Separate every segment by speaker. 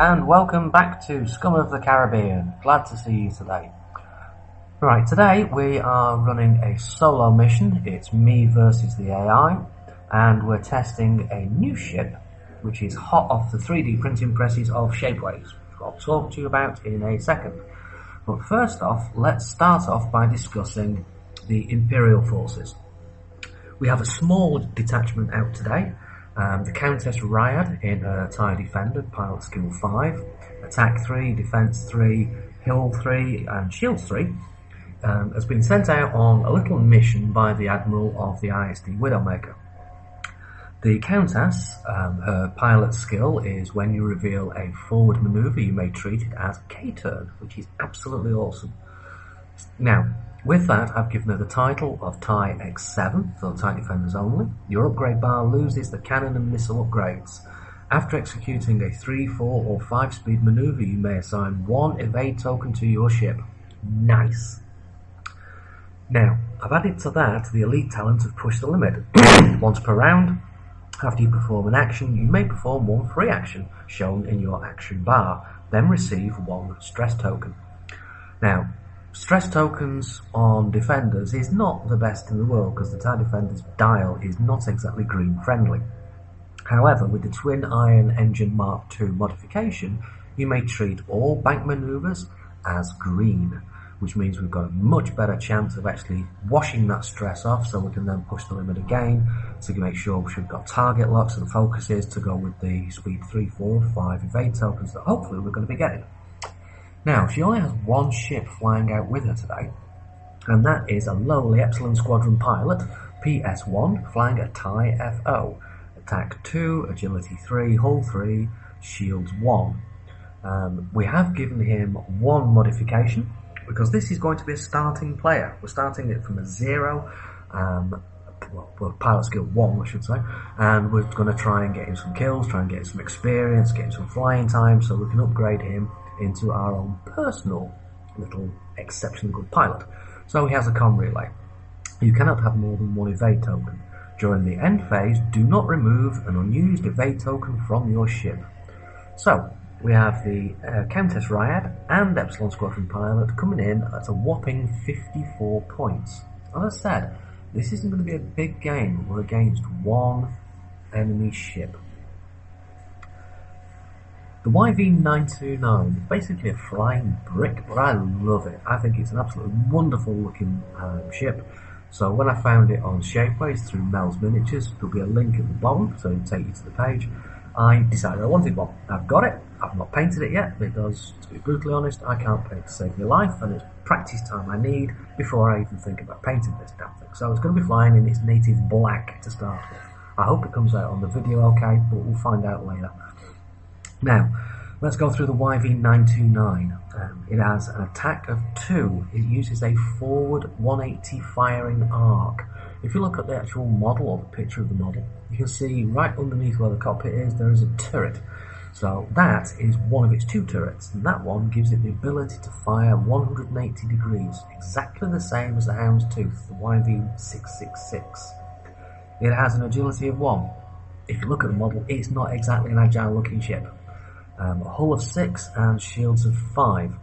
Speaker 1: and welcome back to Scum of the Caribbean. Glad to see you today. Right, today we are running a solo mission. It's me versus the AI, and we're testing a new ship which is hot off the 3D printing presses of Shapeways, which I'll talk to you about in a second. But first off, let's start off by discussing the Imperial forces. We have a small detachment out today. The Countess Ryad in her TIE Defender, Pilot Skill 5, Attack 3, Defense 3, Hill 3 and Shield 3, has been sent out on a little mission by the Admiral of the ISD Widowmaker. The Countess, her pilot skill is when you reveal a forward manoeuvre, you may treat it as K-turn, which is absolutely awesome. Now, with that, I've given her the title of TIE X7 for TIE Defenders only. Your upgrade bar loses the cannon and missile upgrades. After executing a 3, 4 or 5 speed manoeuvre, you may assign 1 evade token to your ship. Nice. Now, I've added to that the elite talent of Push the Limit. Once per round, after you perform an action, you may perform 1 free action shown in your action bar, then receive 1 stress token. Now, stress tokens on Defenders is not the best in the world because the TIE Defender's dial is not exactly green friendly. However, with the Twin Iron Engine Mark II modification, you may treat all bank manoeuvres as green, which means we've got a much better chance of actually washing that stress off, so we can then push the limit again to make sure we've got target locks and focuses to go with the speed 3, 4, 5 evade tokens that hopefully we're going to be getting. Now, she only has 1 ship flying out with her today, and that is a lowly Epsilon Squadron pilot, PS1, flying a TIE FO. Attack 2, Agility 3, Hull 3, Shields 1. We have given him 1 modification, because this is going to be a starting player. We're starting it from a 0, pilot skill 1 I should say, and we're going to try and get him some kills, try and get him some experience, get him some flying time, so we can upgrade him into our own personal little exceptionally good pilot. So he has a comm relay. You cannot have more than 1 evade token. During the end phase, do not remove an unused evade token from your ship. So we have the Countess Ryad and Epsilon Squadron pilot coming in at a whopping 54 points. As I said, this isn't going to be a big game. We're against 1 enemy ship. The YV-929 is basically a flying brick, but I love it. I think it's an absolutely wonderful looking ship. So when I found it on Shapeways through Mel's Miniatures, there'll be a link at the bottom, so it'll take you to the page. I decided I wanted one. I've got it. I've not painted it yet because, to be brutally honest, I can't paint to save my life, and it's practice time I need before I even think about painting this damn thing. So it's going to be flying in its native black to start with. I hope it comes out on the video okay, but we'll find out later. Now, let's go through the YV-929. It has an attack of 2. It uses a forward 180 firing arc. If you look at the actual model or the picture of the model, you can see right underneath where the cockpit is, there is a turret. So that is one of its 2 turrets, and that one gives it the ability to fire 180 degrees, exactly the same as the Hound's Tooth, the YV-666. It has an agility of 1. If you look at the model, it's not exactly an agile looking ship. A hull of 6 and shields of 5.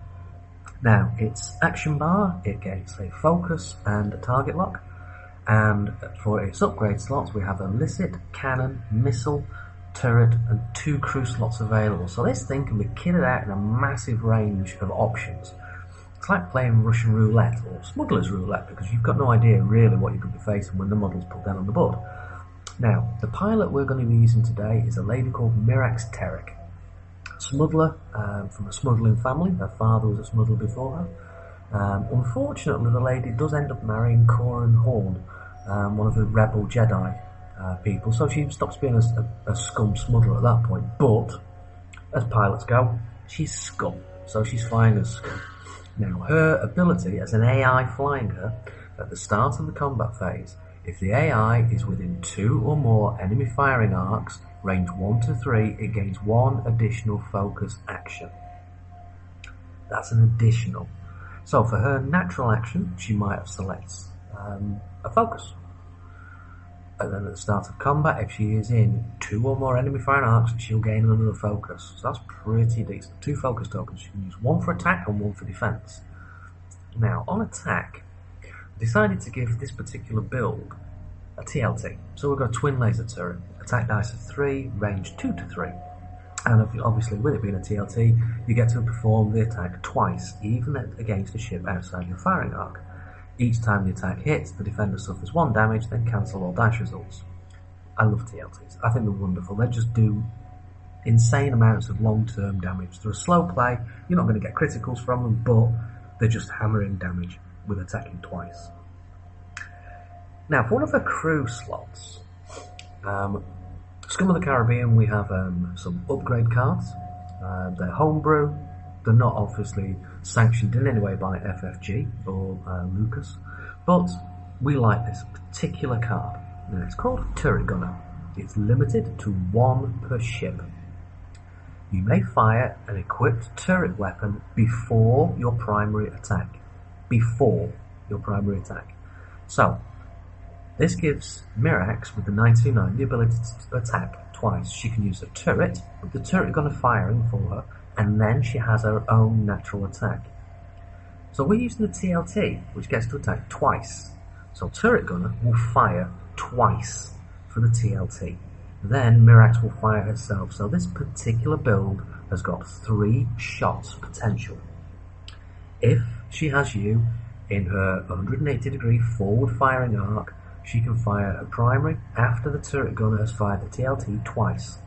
Speaker 1: Now, its action bar, it gets a focus and a target lock, and for its upgrade slots we have illicit, cannon, missile, turret and 2 crew slots available. So this thing can be kitted out in a massive range of options. It's like playing Russian roulette or smuggler's roulette, because you've got no idea really what you could be facing when the model's put down on the board. Now, the pilot we're going to be using today is a lady called Mirax smuggler from a smuggling family. Her father was a smuggler before her. Unfortunately, the lady does end up marrying Corin Horn, one of the rebel Jedi people, so she stops being a scum smuggler at that point. But as pilots go, she's scum, so she's flying as scum. Now, her ability as an AI flying her at the start of the combat phase, if the AI is within 2 or more enemy firing arcs, range 1 to 3, it gains 1 additional focus action. That's an additional. So for her natural action, she might have selected a focus. And then at the start of combat, if she is in 2 or more enemy firing arcs, she'll gain another focus. So that's pretty decent. 2 focus tokens. She can use 1 for attack and 1 for defense. Now, on attack, I decided to give this particular build a TLT. So we've got a twin laser turret. Attack dice of 3, range 2 to 3. And obviously, with it being a TLT, you get to perform the attack twice, even against a ship outside your firing arc. Each time the attack hits, the defender suffers 1 damage, then cancel all dice results. I love TLTs. I think they're wonderful. They just do insane amounts of long-term damage. They're a slow play. You're not going to get criticals from them, but they're just hammering damage with attacking twice. Now, for one of the crew slots, Scum of the Caribbean, we have some upgrade cards. They're homebrew. They're not obviously sanctioned in any way by FFG or Lucas, but we like this particular card. Now, it's called Turret Gunner. It's limited to 1 per ship. You may fire an equipped turret weapon before your primary attack. Before your primary attack. So, this gives Mirax with the 99 the ability to attack twice. She can use a turret with the turret gunner firing for her, and then she has her own natural attack. So we're using the TLT, which gets to attack twice. So Turret Gunner will fire twice for the TLT. Then Mirax will fire herself. So this particular build has got 3 shots potential. If she has you in her 180 degree forward firing arc, she can fire a primary after the Turret Gunner has fired the TLT twice,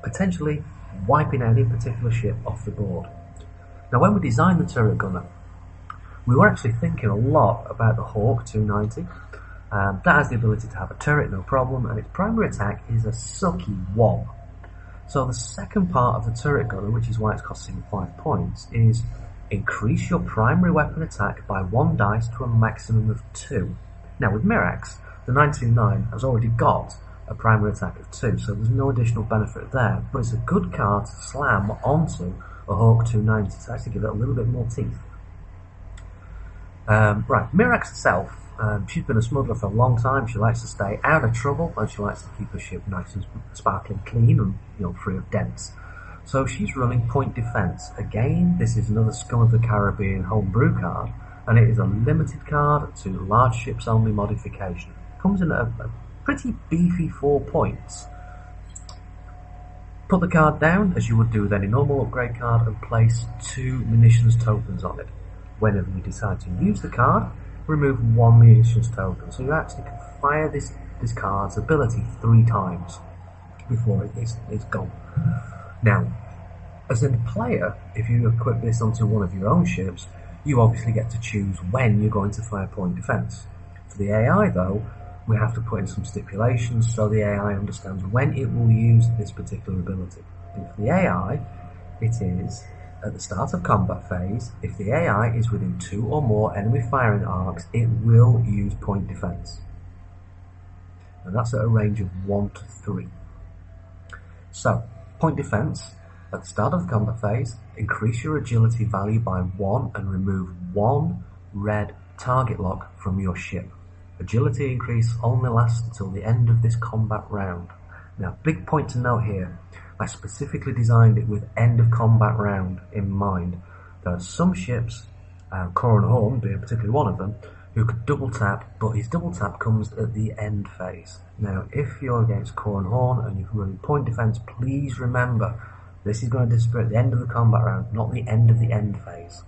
Speaker 1: potentially wiping any particular ship off the board. Now, when we designed the Turret Gunner, we were actually thinking a lot about the Hawk 290. That has the ability to have a turret, no problem, and its primary attack is a sucky 1. So the second part of the Turret Gunner, which is why it's costing 5 points, is increase your primary weapon attack by 1 dice to a maximum of 2. Now with Mirax, the 99 has already got a primary attack of 2, so there's no additional benefit there, but it's a good card to slam onto a Hawk 290 to actually give it a little bit more teeth. Right, Mirax itself, she's been a smuggler for a long time. She likes to stay out of trouble, and she likes to keep her ship nice and sparkling clean and free of dents. So she's running point defense. Again, this is another Scum of the Caribbean homebrew card, and it is a limited card to large ships only modification. Comes in at a pretty beefy 4 points. Put the card down as you would do with any normal upgrade card and place 2 munitions tokens on it. Whenever you decide to use the card, remove 1 munitions token. So you actually can fire this card's ability 3 times before it's gone. Now, as a player, if you equip this onto one of your own ships, you obviously get to choose when you're going to fire point defense. For the AI though, we have to put in some stipulations so the AI understands when it will use this particular ability. And for the AI, it is at the start of combat phase. If the AI is within 2 or more enemy firing arcs, it will use point defense. And that's at a range of 1 to 3. So, point defense, at the start of the combat phase, increase your agility value by 1 and remove 1 red target lock from your ship. Agility increase only lasts until the end of this combat round. Now, big point to note here, I specifically designed it with end of combat round in mind. There are some ships, Core and Horn being particularly one of them, who could double tap, but his double tap comes at the end phase. Now, if you're against Core and Horn and you're running point defense, please remember this is going to disappear at the end of the combat round, not the end of the end phase.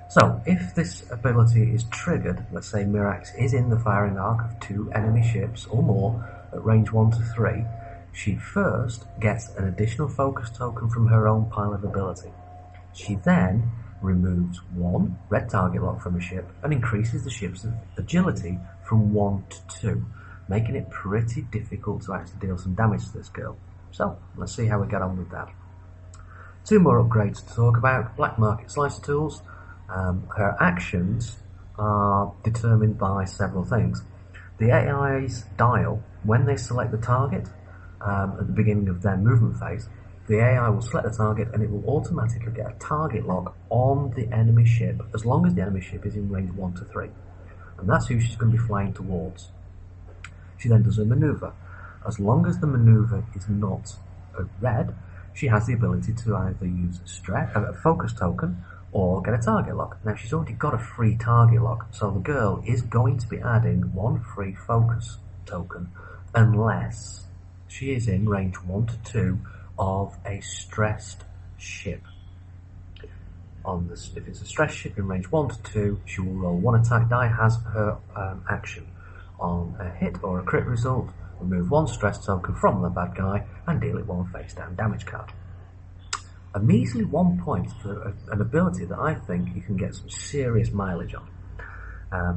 Speaker 1: So, if this ability is triggered, let's say Mirax is in the firing arc of 2 enemy ships or more at range 1 to 3, she first gets an additional focus token from her own pile of ability. She then removes 1 red target lock from a ship and increases the ship's agility from 1 to 2, making it pretty difficult to actually deal some damage to this girl. So, let's see how we get on with that. 2 more upgrades to talk about. Black Market Slicer Tools. Her actions are determined by several things. The AI's dial, when they select the target at the beginning of their movement phase, the AI will select the target and it will automatically get a target lock on the enemy ship as long as the enemy ship is in range 1 to 3. And that's who she's going to be flying towards. She then does a maneuver. As long as the maneuver is not a red, she has the ability to either use a focus token or get a target lock. Now she's already got a free target lock, so the girl is going to be adding one free focus token unless she is in range 1 to 2 of a stressed ship. If it's a stressed ship in range 1 to 2, she will roll 1 attack die as her action. On a hit or a crit result, remove 1 stress token from the bad guy and deal it 1 face down damage card. A measly 1 point for an ability that I think you can get some serious mileage on.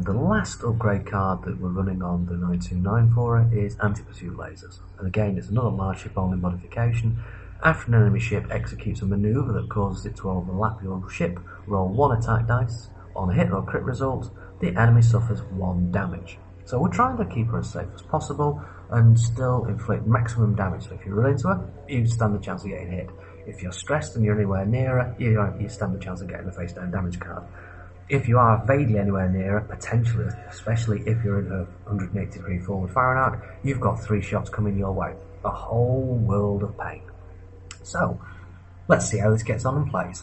Speaker 1: The last upgrade card that we're running on the 929 for her is Anti-Pursuit Lasers. And again, it's another large ship only modification. After an enemy ship executes a maneuver that causes it to overlap your ship, roll 1 attack dice. On a hit or crit result, the enemy suffers 1 damage. So we're trying to keep her as safe as possible and still inflict maximum damage. So if you run into her, you stand the chance of getting hit. If you're stressed and you're anywhere near her, you stand the chance of getting a face down damage card. If you are vaguely anywhere near her, potentially, especially if you're in her 180 degree forward firing arc, you've got 3 shots coming your way. A whole world of pain. So, let's see how this gets on and plays.